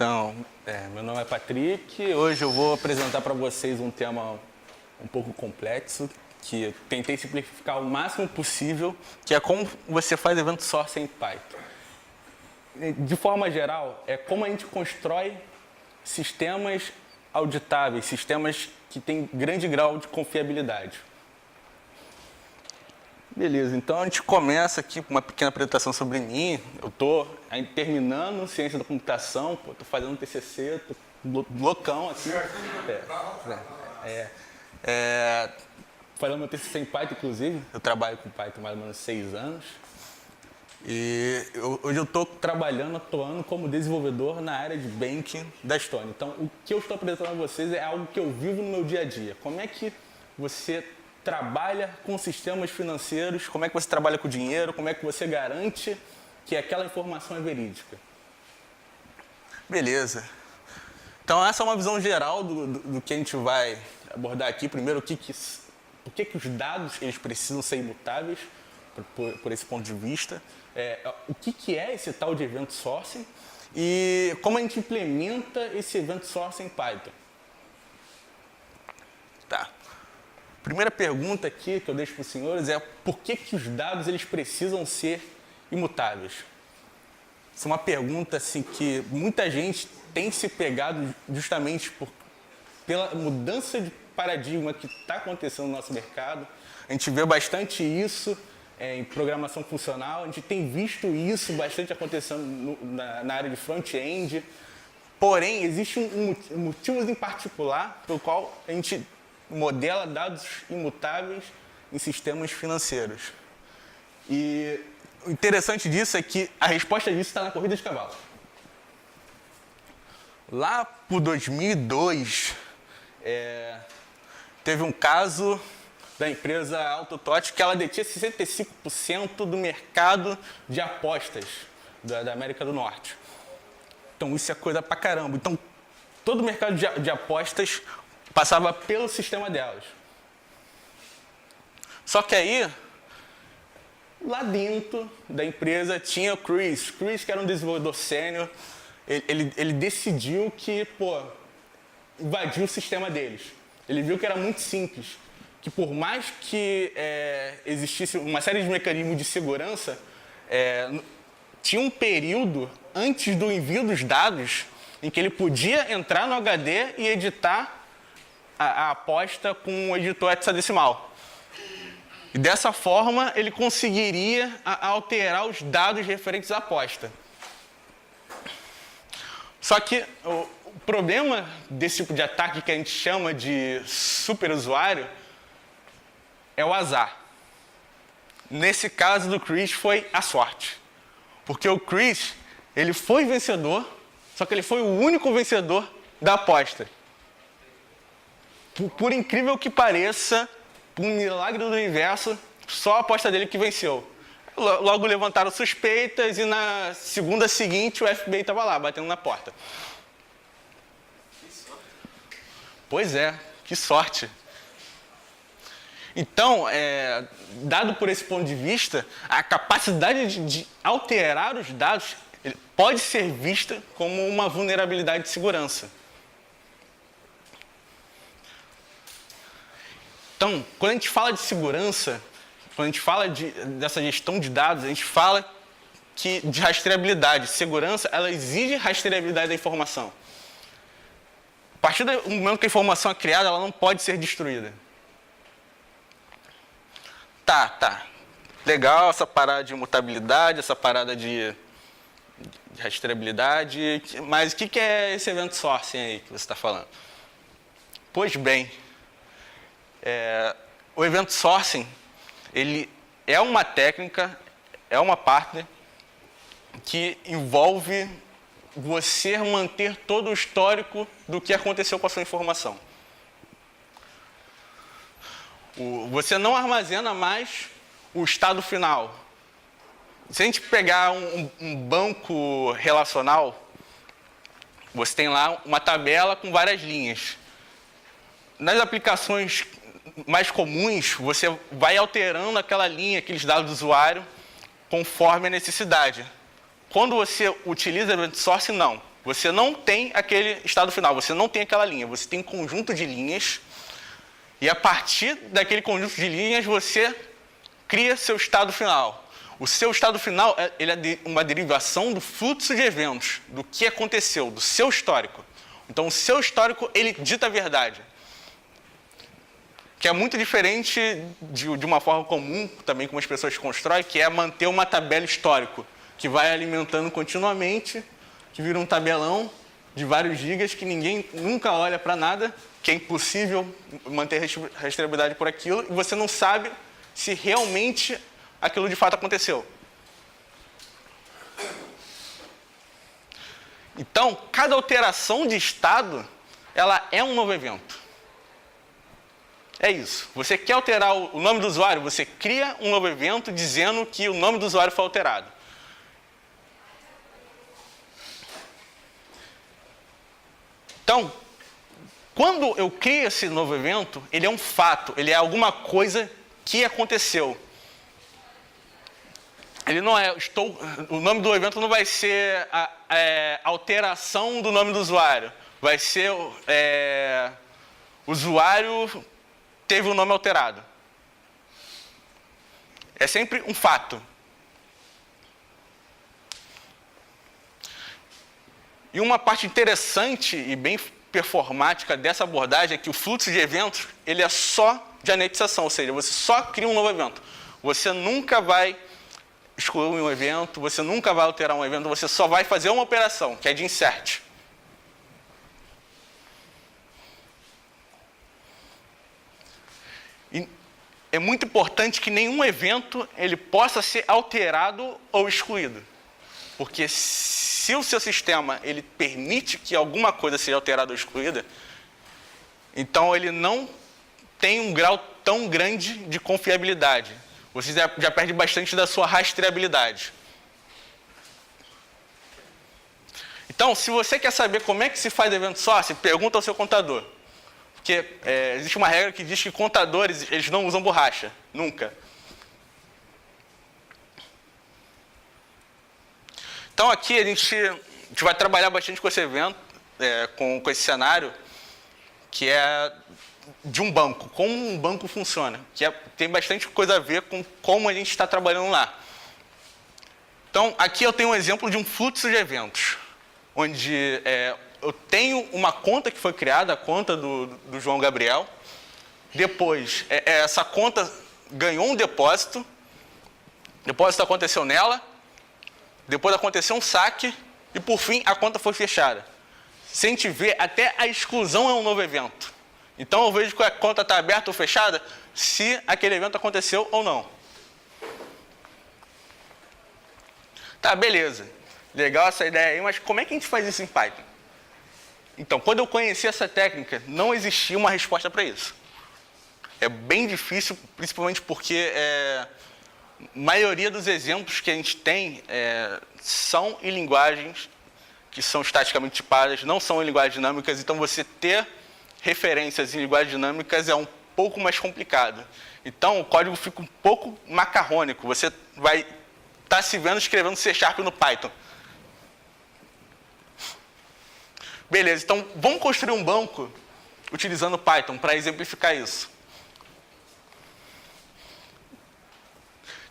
Então, meu nome é Patrick. Hoje eu vou apresentar para vocês um tema um pouco complexo, que eu tentei simplificar o máximo possível, que é como você faz event sourcing em Python. De forma geral, é como a gente constrói sistemas auditáveis, sistemas que têm grande grau de confiabilidade. Beleza, então a gente começa aqui com uma pequena apresentação sobre mim. Eu estou terminando ciência da computação, estou fazendo TCC, estou loucão assim. Fazendo meu TCC em Python, inclusive. Eu trabalho com Python há mais ou menos 6 anos. E hoje eu estou atuando como desenvolvedor na área de banking da Estônia. Então, o que eu estou apresentando a vocês é algo que eu vivo no meu dia a dia. Como é que você trabalha com sistemas financeiros, como é que você trabalha com dinheiro, como é que você garante que aquela informação é verídica. Beleza. Então, essa é uma visão geral do que a gente vai abordar aqui. Primeiro, por que os dados eles precisam ser imutáveis, por esse ponto de vista. O que é esse tal de event sourcing e como a gente implementa esse event sourcing em Python. Tá. Primeira pergunta aqui que eu deixo para os senhores é por que os dados eles precisam ser imutáveis? Essa é uma pergunta assim, que muita gente tem se pegado justamente pela mudança de paradigma que está acontecendo no nosso mercado. A gente vê bastante isso em programação funcional, a gente tem visto isso bastante acontecendo na área de front-end. Porém, existem motivos em particular pelo qual a gente modela dados imutáveis em sistemas financeiros. E o interessante disso é que a resposta disso está na corrida de cavalo. Lá por 2002, teve um caso da empresa Autotot que ela detinha 65% do mercado de apostas da América do Norte. Então, isso é coisa pra caramba. Então, todo o mercado de apostas passava pelo sistema delas. Só que aí, lá dentro da empresa, tinha o Chris. Chris, que era um desenvolvedor sênior, ele decidiu que, invadiu o sistema deles. Ele viu que era muito simples, que por mais que existisse uma série de mecanismos de segurança, tinha um período antes do envio dos dados em que ele podia entrar no HD e editar a aposta com o editor hexadecimal. E dessa forma, ele conseguiria alterar os dados referentes à aposta. Só que o problema desse tipo de ataque que a gente chama de superusuário é o azar. Nesse caso do Chris foi a sorte. Porque o Chris, ele foi vencedor, só que ele foi o único vencedor da aposta. Por incrível que pareça, por um milagre do universo, só a aposta dele que venceu. Logo levantaram suspeitas e na segunda seguinte o FBI estava lá, batendo na porta. Pois é, que sorte. Então, dado por esse ponto de vista, a capacidade de alterar os dados pode ser vista como uma vulnerabilidade de segurança. Então, quando a gente fala de segurança, quando a gente fala dessa gestão de dados, a gente fala de rastreabilidade. Segurança, ela exige rastreabilidade da informação. A partir do momento que a informação é criada, ela não pode ser destruída. Tá. Legal essa parada de imutabilidade, essa parada de rastreabilidade, mas o que é esse event sourcing aí que você está falando? Pois bem, o event sourcing, ele é uma técnica, é uma parte que envolve você manter todo o histórico do que aconteceu com a sua informação. Você não armazena mais o estado final. Se a gente pegar um banco relacional, você tem lá uma tabela com várias linhas. Nas aplicações mais comuns, você vai alterando aquela linha, aqueles dados do usuário, conforme a necessidade. Quando você utiliza event source, não. você não tem aquele estado final, você não tem aquela linha, você tem um conjunto de linhas, e a partir daquele conjunto de linhas você cria seu estado final. O seu estado final ele é uma derivação do fluxo de eventos, do que aconteceu, do seu histórico. Então, o seu histórico, ele dita a verdade. Que é muito diferente de uma forma comum, também como as pessoas constroem, que é manter uma tabela histórico, que vai alimentando continuamente, que vira um tabelão de vários gigas, que ninguém nunca olha para nada, que é impossível manter rastreabilidade por aquilo, e você não sabe se realmente aquilo de fato aconteceu. Então, cada alteração de estado, ela é um novo evento. É isso. Você quer alterar o nome do usuário, você cria um novo evento dizendo que o nome do usuário foi alterado. Então, quando eu crio esse novo evento, ele é um fato, ele é alguma coisa que aconteceu. Ele não é, o nome do evento não vai ser a alteração do nome do usuário. Vai ser o usuário teve o nome alterado. É sempre um fato. E uma parte interessante e bem performática dessa abordagem é que o fluxo de eventos ele é só de anetização, ou seja, você só cria um novo evento. Você nunca vai excluir um evento, você nunca vai alterar um evento, você só vai fazer uma operação, que é de insert. E é muito importante que nenhum evento ele possa ser alterado ou excluído. Porque se o seu sistema ele permite que alguma coisa seja alterada ou excluída, então ele não tem um grau tão grande de confiabilidade. Você já perde bastante da sua rastreabilidade. Então, se você quer saber como é que se faz event source, pergunta ao seu contador. Porque existe uma regra que diz que contadores eles não usam borracha, nunca. Então aqui a gente vai trabalhar bastante com esse evento, com esse cenário, que é de um banco, como um banco funciona, que tem bastante coisa a ver com como a gente está trabalhando lá. Então aqui eu tenho um exemplo de um fluxo de eventos, onde eu tenho uma conta que foi criada, a conta do João Gabriel. Depois, essa conta ganhou um depósito aconteceu nela, depois aconteceu um saque e, por fim, a conta foi fechada. Se a gente vê, até a exclusão é um novo evento. Então, eu vejo que a conta está aberta ou fechada se aquele evento aconteceu ou não. Tá, beleza. Legal essa ideia aí, mas como é que a gente faz isso em Python? Então, quando eu conheci essa técnica, não existia uma resposta para isso. É bem difícil, principalmente porque a maioria dos exemplos que a gente tem são em linguagens que são estaticamente tipadas, não são em linguagens dinâmicas, então você ter referências em linguagens dinâmicas é um pouco mais complicado. Então, o código fica um pouco macarrônico. Você vai estar se vendo escrevendo C# no Python. Beleza, então vamos construir um banco utilizando Python para exemplificar isso.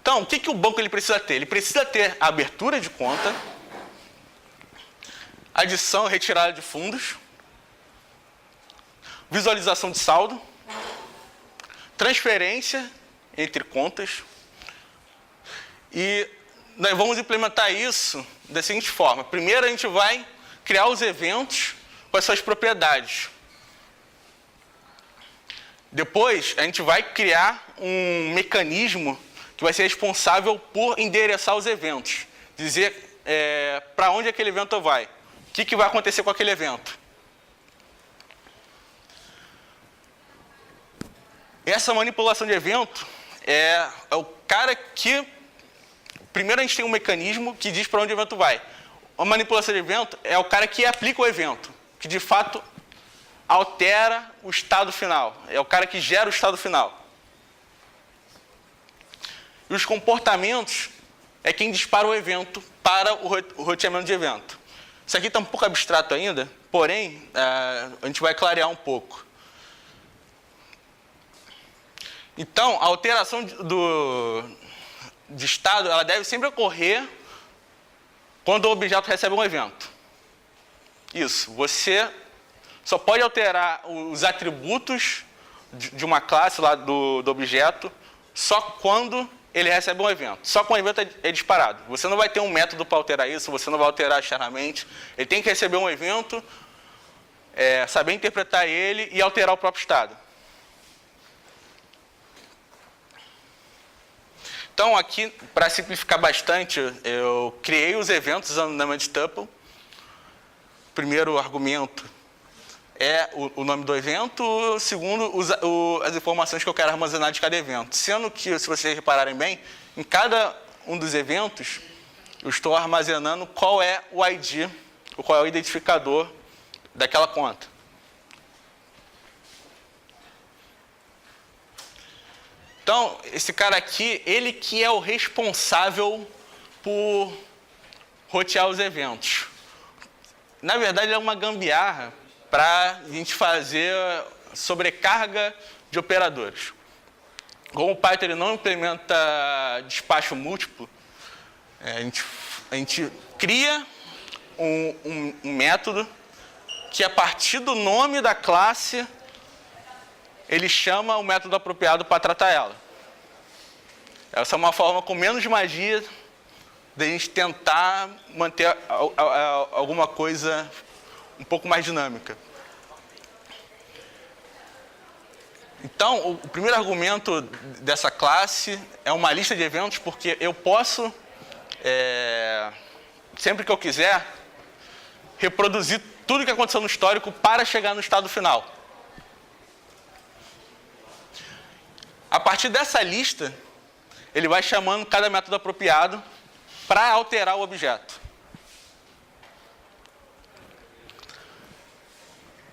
Então, o que o banco ele precisa ter? Ele precisa ter a abertura de conta, adição e retirada de fundos, visualização de saldo, transferência entre contas, e nós vamos implementar isso da seguinte forma. Primeiro a gente vai criar os eventos com as suas propriedades. Depois a gente vai criar um mecanismo que vai ser responsável por endereçar os eventos, dizer para onde aquele evento vai, o que vai acontecer com aquele evento. Essa manipulação de evento é o cara que... Primeiro a gente tem um mecanismo que diz para onde o evento vai. A manipulação de evento é o cara que aplica o evento, que de fato altera o estado final. É o cara que gera o estado final. E os comportamentos é quem dispara o evento para o roteamento de evento. Isso aqui está um pouco abstrato ainda, porém, a gente vai clarear um pouco. Então, a alteração de estado, ela deve sempre ocorrer quando o objeto recebe um evento. Isso, você só pode alterar os atributos de uma classe lá do objeto só quando ele recebe um evento. Só quando o evento é disparado. Você não vai ter um método para alterar isso, você não vai alterar externamente. Ele tem que receber um evento, saber interpretar ele e alterar o próprio estado. Então, aqui, para simplificar bastante, eu criei os eventos usando o Named Tuple. O primeiro argumento é o nome do evento, o segundo, as informações que eu quero armazenar de cada evento. Sendo que, se vocês repararem bem, em cada um dos eventos, eu estou armazenando qual é o ID, ou qual é o identificador daquela conta. Então, esse cara aqui, ele que é o responsável por rotear os eventos. Na verdade, é uma gambiarra para a gente fazer sobrecarga de operadores. Como o Python ele não implementa despacho múltiplo, a gente cria um método que, a partir do nome da classe, ele chama o método apropriado para tratar ela. Essa é uma forma com menos magia de a gente tentar manter alguma coisa um pouco mais dinâmica. Então, o primeiro argumento dessa classe é uma lista de eventos, porque eu posso, sempre que eu quiser, reproduzir tudo o que aconteceu no histórico para chegar no estado final. A partir dessa lista, ele vai chamando cada método apropriado para alterar o objeto.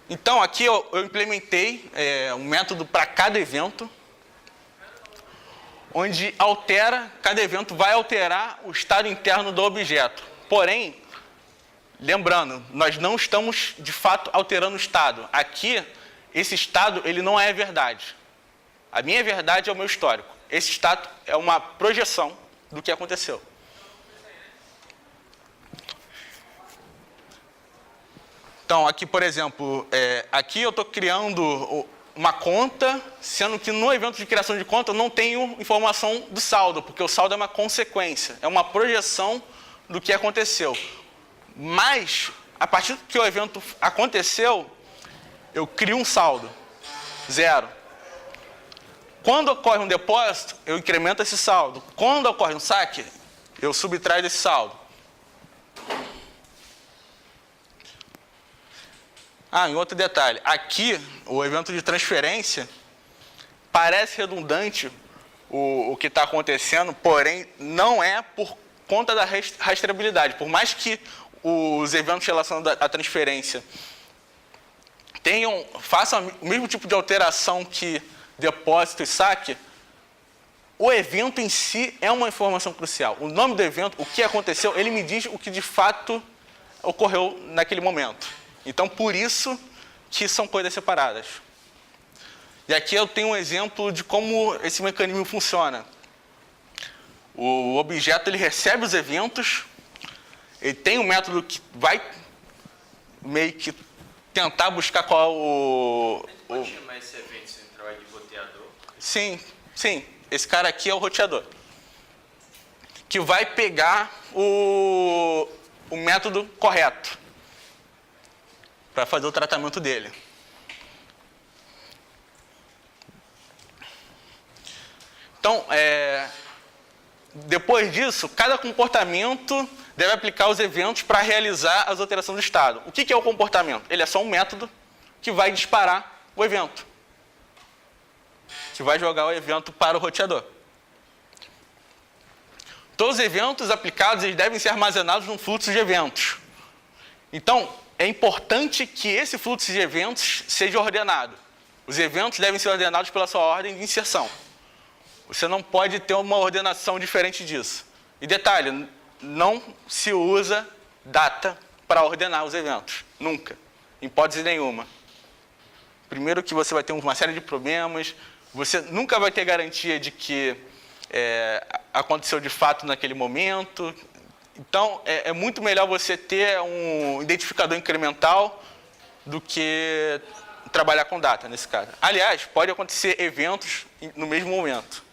Então, aqui eu implementei um método para cada evento, onde cada evento vai alterar o estado interno do objeto. Porém, lembrando, nós não estamos, de fato, alterando o estado. Aqui, esse estado ele não é verdade. A minha verdade é o meu histórico. Esse estado é uma projeção do que aconteceu. Então, aqui, por exemplo, aqui eu estou criando uma conta, sendo que no evento de criação de conta eu não tenho informação do saldo, porque o saldo é uma consequência, é uma projeção do que aconteceu. Mas, a partir que o evento aconteceu, eu crio um saldo, 0. Quando ocorre um depósito, eu incremento esse saldo. Quando ocorre um saque, eu subtraio desse saldo. Em outro detalhe. Aqui, o evento de transferência, parece redundante o que está acontecendo, porém, não é por conta da rastreabilidade. Por mais que os eventos relacionados à transferência façam o mesmo tipo de alteração que depósito e saque, o evento em si é uma informação crucial. O nome do evento, o que aconteceu, ele me diz o que de fato ocorreu naquele momento. Então, por isso que são coisas separadas. E aqui eu tenho um exemplo de como esse mecanismo funciona. O objeto ele recebe os eventos, ele tem um método que vai meio que tentar buscar qual Pode chamar esse evento central de roteador? Sim. Esse cara aqui é o roteador. Que vai pegar o método correto para fazer o tratamento dele. Então, depois disso, cada comportamento deve aplicar os eventos para realizar as alterações do estado. O que é o comportamento? Ele é só um método que vai disparar o evento, que vai jogar o evento para o roteador. Todos os eventos aplicados eles devem ser armazenados num fluxo de eventos. Então, é importante que esse fluxo de eventos seja ordenado. Os eventos devem ser ordenados pela sua ordem de inserção. Você não pode ter uma ordenação diferente disso. E detalhe, não se usa data para ordenar os eventos. Nunca. Em hipótese nenhuma. Primeiro que você vai ter uma série de problemas, você nunca vai ter garantia de que aconteceu de fato naquele momento. Então, é muito melhor você ter um identificador incremental do que trabalhar com data, nesse caso. Aliás, pode acontecer eventos no mesmo momento,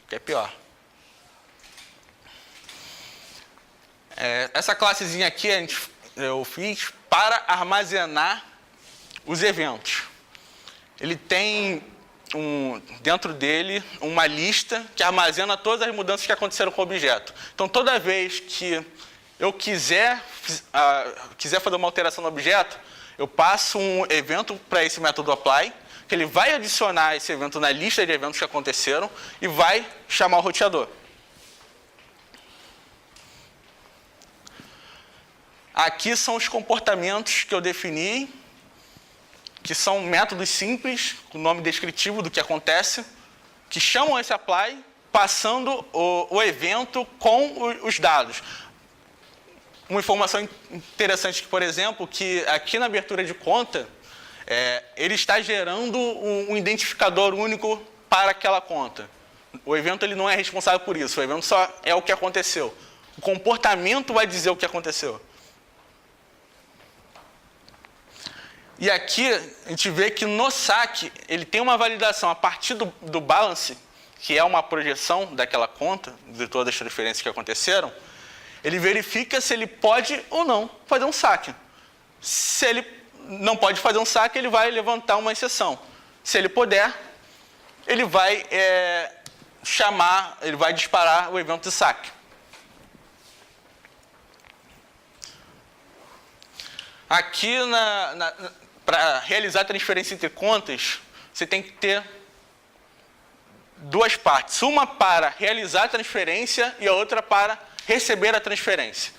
que é pior. Essa classezinha aqui eu fiz para armazenar os eventos. Ele tem dentro dele uma lista que armazena todas as mudanças que aconteceram com o objeto. Então, toda vez que eu quiser fazer uma alteração no objeto, eu passo um evento para esse método apply, que ele vai adicionar esse evento na lista de eventos que aconteceram e vai chamar o roteador. Aqui são os comportamentos que eu defini, que são métodos simples, com nome descritivo do que acontece, que chamam esse apply, passando o evento com os dados. Uma informação interessante, por exemplo, que aqui na abertura de conta, ele está gerando um identificador único para aquela conta. O evento ele não é responsável por isso, o evento só é o que aconteceu. O comportamento vai dizer o que aconteceu. E aqui a gente vê que no saque ele tem uma validação a partir do balance, que é uma projeção daquela conta, de todas as transferências que aconteceram. Ele verifica se ele pode ou não fazer um saque. Se ele não pode fazer um saque, ele vai levantar uma exceção. Se ele puder, ele vai ele vai disparar o evento de saque. Aqui, para realizar a transferência entre contas, você tem que ter duas partes. Uma para realizar a transferência e a outra para receber a transferência.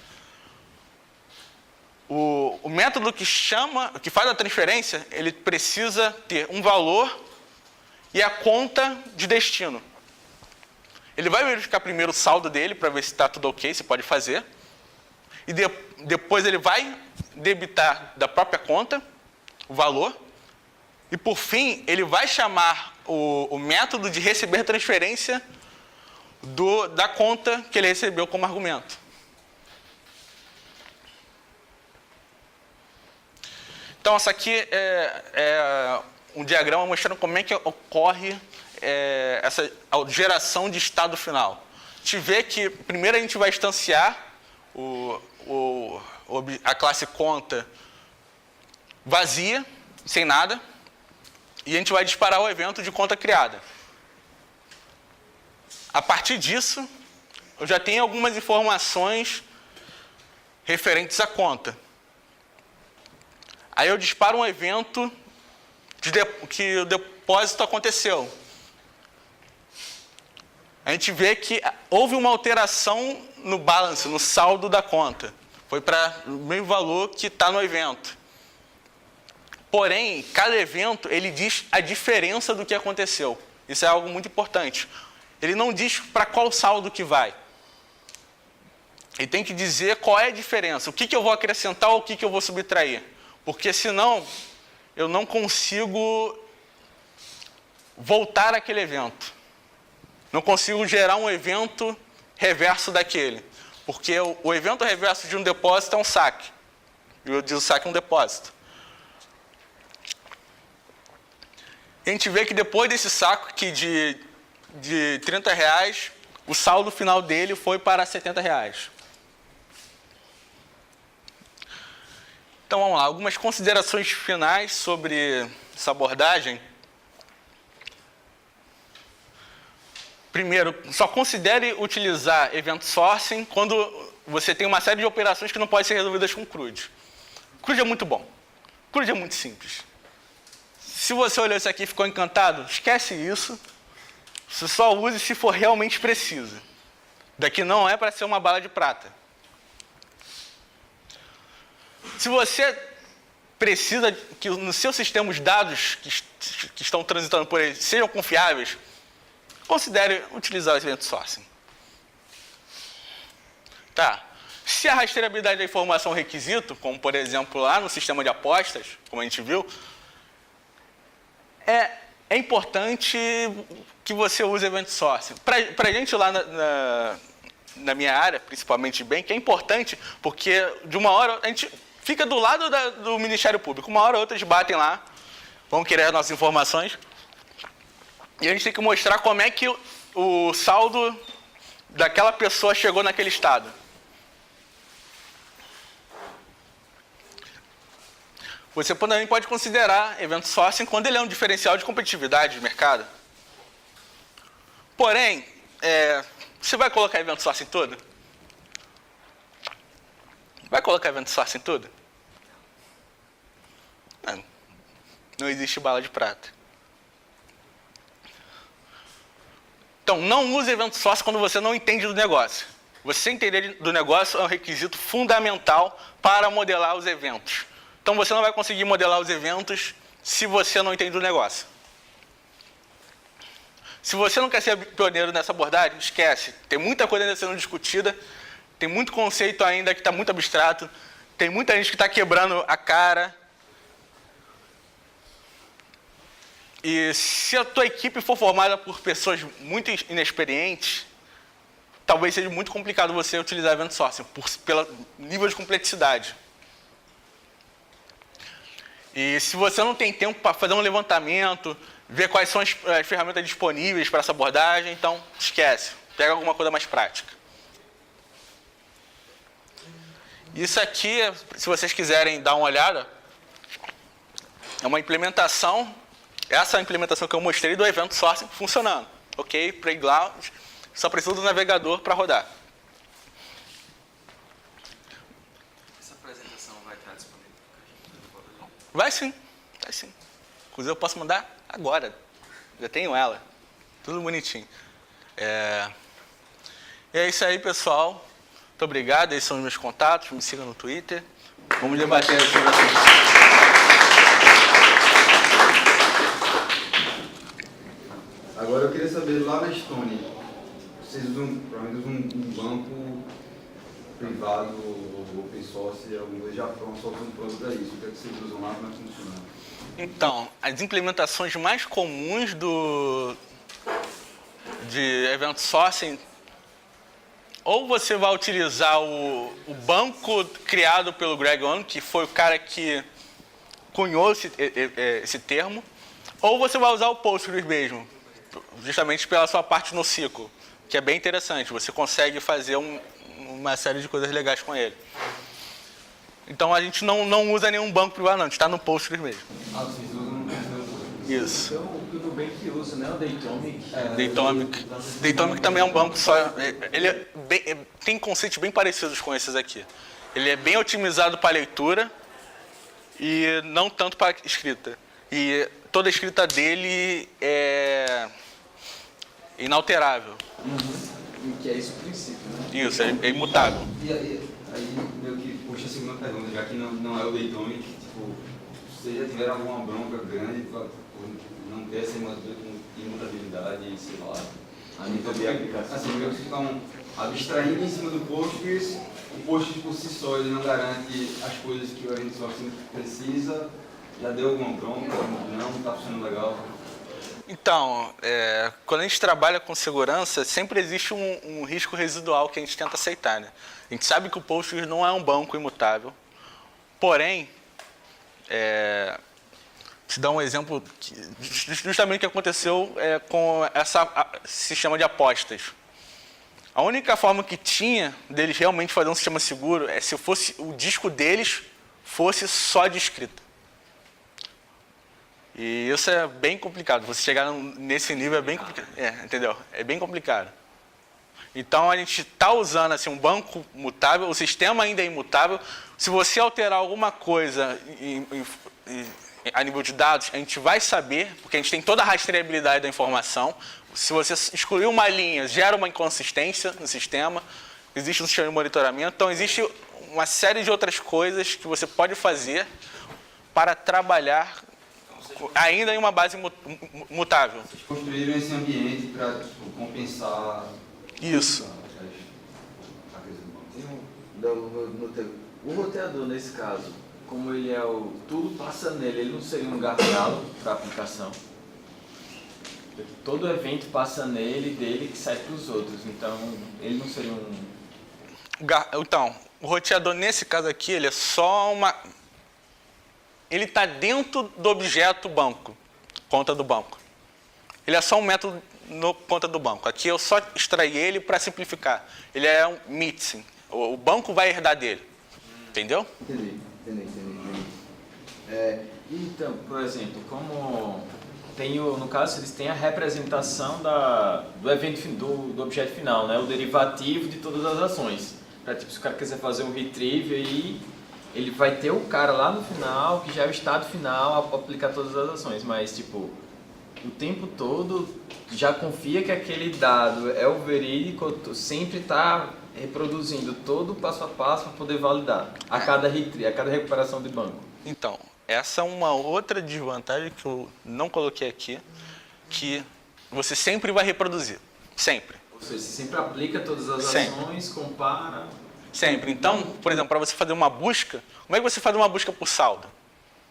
O método que faz a transferência, ele precisa ter um valor e a conta de destino. Ele vai verificar primeiro o saldo dele para ver se está tudo ok, se pode fazer. E depois ele vai debitar da própria conta o valor. E por fim, ele vai chamar o método de receber transferência da conta que ele recebeu como argumento. Então, essa aqui é um diagrama mostrando como é que ocorre essa geração de estado final. A gente vê que primeiro a gente vai instanciar a classe conta vazia, sem nada, e a gente vai disparar o evento de conta criada. A partir disso, eu já tenho algumas informações referentes à conta. Aí eu disparo um evento que o depósito aconteceu. A gente vê que houve uma alteração no balance, no saldo da conta. Foi para o mesmo valor que está no evento. Porém, cada evento ele diz a diferença do que aconteceu. Isso é algo muito importante. Ele não diz para qual saldo que vai. Ele tem que dizer qual é a diferença. O que eu vou acrescentar ou o que eu vou subtrair. Porque senão eu não consigo voltar àquele evento. Não consigo gerar um evento reverso daquele. Porque o evento reverso de um depósito é um saque. E o de um saque é um depósito. E a gente vê que depois desse saco aqui de R$30, o saldo final dele foi para R$70. Então vamos lá, algumas considerações finais sobre essa abordagem. Primeiro, só considere utilizar event sourcing quando você tem uma série de operações que não podem ser resolvidas com CRUD. CRUD é muito bom. CRUD é muito simples. Se você olhou isso aqui e ficou encantado, esquece isso. Você só use se for realmente preciso. Daqui não é para ser uma bala de prata. Se você precisa que no seu sistema os dados que estão transitando por ele sejam confiáveis, considere utilizar o event sourcing. Tá. Se a rastreabilidade da informação é um requisito, como por exemplo lá no sistema de apostas, como a gente viu, é importante que você use Event Source. Para a gente lá na minha área, principalmente de bank, é importante porque de uma hora a gente fica do lado do Ministério Público, uma hora ou outra eles batem lá, vão querer as nossas informações, e a gente tem que mostrar como é que o saldo daquela pessoa chegou naquele estado. Você também pode considerar Event Sourcing quando ele é um diferencial de competitividade de mercado. Porém, você vai colocar Event Sourcing em tudo? Vai colocar Event Sourcing em tudo? Não existe bala de prata. Então, não use Event Sourcing quando você não entende do negócio. Você entender do negócio é um requisito fundamental para modelar os eventos. Então, você não vai conseguir modelar os eventos se você não entende do negócio. Se você não quer ser pioneiro nessa abordagem, esquece. Tem muita coisa ainda sendo discutida, tem muito conceito ainda que está muito abstrato, tem muita gente que está quebrando a cara. E se a tua equipe for formada por pessoas muito inexperientes, talvez seja muito complicado você utilizar Event Sourcing, pelo nível de complexidade. E se você não tem tempo para fazer um levantamento, ver quais são as ferramentas disponíveis para essa abordagem, então esquece, pega alguma coisa mais prática. Isso aqui, se vocês quiserem dar uma olhada, é uma implementação, essa é a implementação que eu mostrei do Event Sourcing funcionando. Ok, Playground, só precisa do navegador para rodar. Vai sim, vai sim. Inclusive eu posso mandar agora. Já tenho ela. Tudo bonitinho. E é isso aí, pessoal. Muito obrigado. Esses são os meus contatos. Me sigam no Twitter. Vamos debater sobre isso. Agora eu queria saber, lá na Estônia, vocês usam, provavelmente um banco privado ou open source, alguma coisa já pronto, só usando pronto para isso. O que é que vocês usam lá, como é que funciona? Então, as implementações mais comuns de Event Sourcing, ou você vai utilizar o banco criado pelo Greg Owen, que foi o cara que cunhou esse termo, ou você vai usar o Postgres mesmo, justamente pela sua parte no ciclo, que é bem interessante. Você consegue fazer uma série de coisas legais com ele. Então a gente não usa nenhum banco privado, não. A gente está no Postgres mesmo. Ah, vocês usam Isso. Então, o que o Nubank usa, né? O Datomic. Datomic também é um banco só. Ele tem conceitos bem parecidos com esses aqui. Ele é bem otimizado para leitura e não tanto para escrita. E toda a escrita dele é inalterável. Que é esse o princípio, né? Isso, é imutável. E aí, meio que puxa a segunda pergunta, já que não é o Datomic, tipo, vocês já tiveram alguma bronca grande por não ter essa imutabilidade, sei lá, a nível aplicação? Assim, meio que vocês estão abstraindo em cima do Postgres, o Postgres por si só, ele não garante as coisas que a gente só precisa, já deu alguma bronca, não está funcionando legal? Então, quando a gente trabalha com segurança, sempre existe um risco residual que a gente tenta aceitar, né? A gente sabe que o Postgres não é um banco imutável, porém, te dar um exemplo, justamente o que aconteceu com esse sistema de apostas. A única forma que tinha deles realmente fazer um sistema seguro é se o disco deles fosse só de escrita. E isso é bem complicado. Você chegar nesse nível é bem complicado. Entendeu? É bem complicado. Então a gente está usando assim, um banco mutável, o sistema ainda é imutável. Se você alterar alguma coisa a nível de dados, a gente vai saber, porque a gente tem toda a rastreabilidade da informação. Se você excluir uma linha, gera uma inconsistência no sistema, existe um sistema de monitoramento. Então existe uma série de outras coisas que você pode fazer para trabalhar ainda em uma base mutável. Vocês construíram esse ambiente para compensar... Isso. O roteador, nesse caso, como ele é tudo passa nele, ele não seria um gargalo para a aplicação? Todo evento passa nele, dele que sai para os outros, então ele não seria um... Então, o roteador nesse caso aqui, ele é só uma... Ele está dentro do objeto banco, conta do banco. Ele é só um método no conta do banco. Aqui eu só extraí ele para simplificar. Ele é um mixing. O banco vai herdar dele. Entendeu? Entendi. Então, por exemplo, como tem no caso, eles têm a representação do evento do objeto final, né? O derivativo de todas as ações. Pra, tipo, se o cara quiser fazer um retrieve aí, ele vai ter o cara lá no final, que já é o estado final, a aplicar todas as ações, mas tipo, o tempo todo já confia que aquele dado é o verídico, sempre está reproduzindo todo o passo a passo para poder validar a cada recuperação de banco. Então, essa é uma outra desvantagem que eu não coloquei aqui, que você sempre vai reproduzir. Sempre. Ou seja, você sempre aplica todas as ações, compara... Sempre. Então, por exemplo, para você fazer uma busca, como é que você faz uma busca por saldo?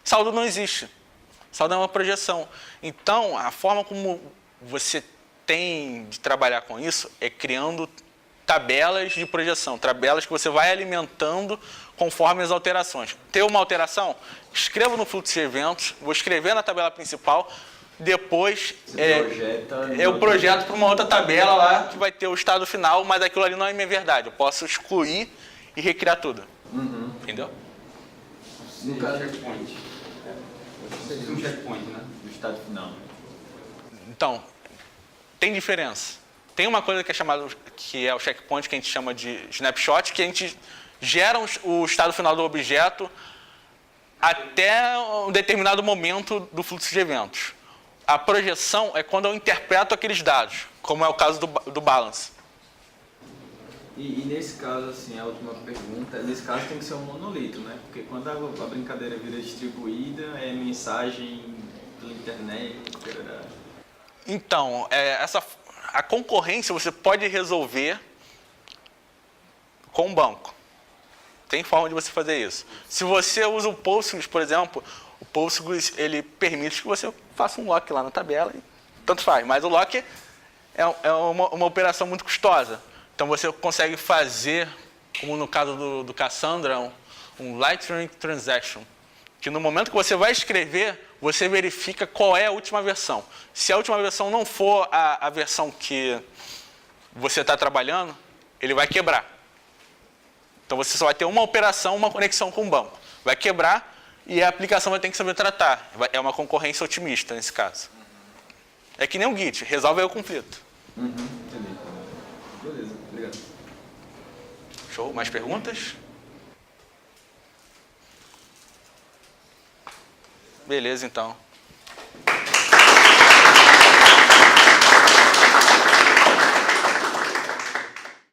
Saldo não existe. Saldo é uma projeção. Então, a forma como você tem de trabalhar com isso é criando tabelas de projeção, tabelas que você vai alimentando conforme as alterações. Ter uma alteração, escrevo no fluxo de eventos, vou escrever na tabela principal, depois eu projeto para uma outra tabela lá que vai ter o estado final, mas aquilo ali não é minha verdade. Eu posso excluir e recriar tudo. Entendeu? No caso, checkpoint. Seria um checkpoint, né? Do estado final. Então, tem diferença. Tem uma coisa que é chamada, que é o checkpoint, que a gente chama de snapshot, que a gente gera o estado final do objeto até um determinado momento do fluxo de eventos. A projeção é quando eu interpreto aqueles dados, como é o caso do balance. E nesse caso, assim, a última pergunta, nesse caso tem que ser um monolito, né? Porque quando a brincadeira vira distribuída, é mensagem pela internet, Então, a concorrência você pode resolver com o banco. Tem forma de você fazer isso. Se você usa o Postgres, por exemplo, o Postgres ele permite que você faça um lock lá na tabela e tanto faz. Mas o lock é uma operação muito custosa. Então você consegue fazer, como no caso do Cassandra, um Lightning Transaction, que no momento que você vai escrever, você verifica qual é a última versão. Se a última versão não for a versão que você está trabalhando, ele vai quebrar. Então você só vai ter uma operação, uma conexão com o banco. Vai quebrar e a aplicação vai ter que saber tratar. É uma concorrência otimista nesse caso. É que nem o Git, resolve aí o conflito. Entendi. Beleza, obrigado. Show? Mais perguntas? Beleza, então.